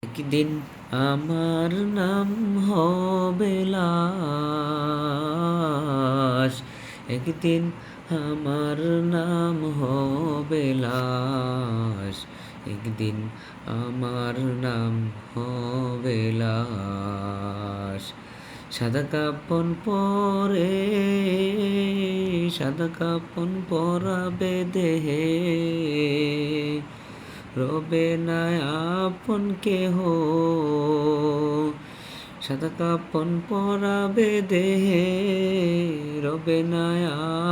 একদিন আমার নাম হবে লাশ। একদিন আমার নাম হবে লাশ। একদিন আমার নাম হবে লাশ। সাদা কাপন পরে, সাদা কাপন পরাবে দেহে, রবে না আপন কেহ। সাদা কাপন পরাবে দেহে, রবে না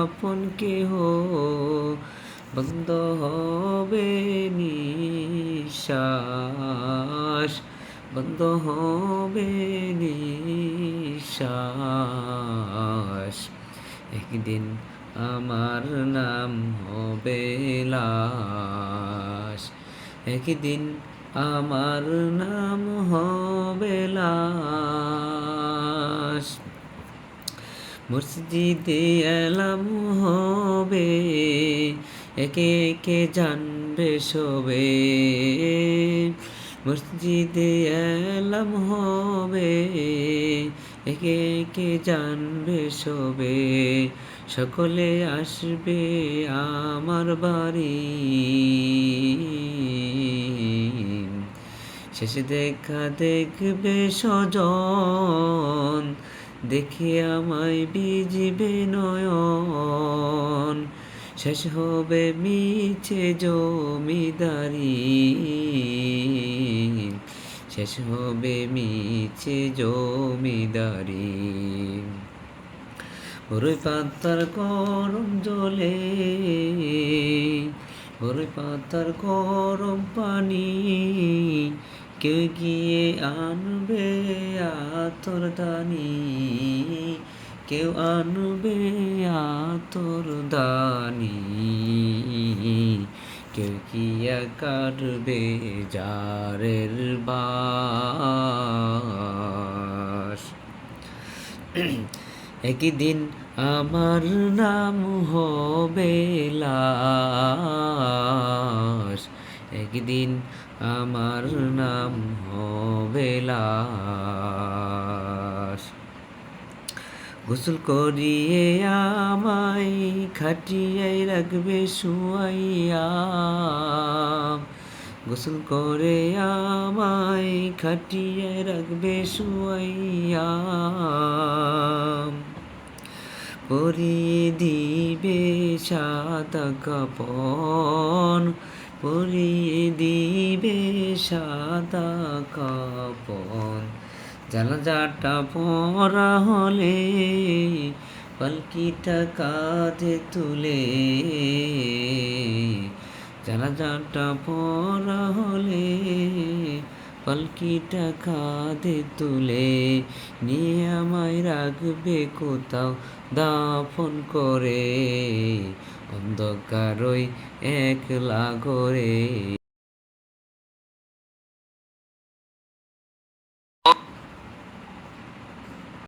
আপন কেহ। বন্ধ হবে নিঃশ্বাস, বন্ধ হবে নিঃশ্বাস। একদিন আমার নাম হবে লাশ। একদিন আমার নাম হবে লাশ। মসজিদে এলাম হবে, একে একে জানবে সবে। মসজিদে এলাম হবে, একে একে জানবে সবে। সকলে আসবে আমার বাড়ি, শেষে দেখা দেখবে স্বজন, দেখে আমায় বিজিবে নয়ন। শেষ হবে মিছে জমিদারি, শেষ হবে মিছে জমিদারি। বড়ই পাতার গরম জলে, বড়ই পাতার গরম পানি, কেউ গিয়ে আনবে আতর দানি, কেউ আনবে আতর দানি। কেউ গিয়া কাটবে জারের বাঁশ। একদিন আমার নাম হবে লাশ। একদিন আমার নাম হবে লাশ। গোসল করিয়ে আমায় খাটিয়ায় রাখবে শুয়াইয়া, গোসল করে আমায় খাটিয়ায় রাখবে শুয়াইয়া। পরিয়ে দিবে সাদা কাপন, পরিয়ে দিবে সাদা কাপন। জানাজাটা পড়া হলে পালকিটা কাঁধে তুলে, জানাজাটা পড়া হলে পালকিটা কাঁধে তুলে, নিয়ে আমায় রাখবে কোথাও দাফন করে, অন্ধকার ওই একলা ঘরে।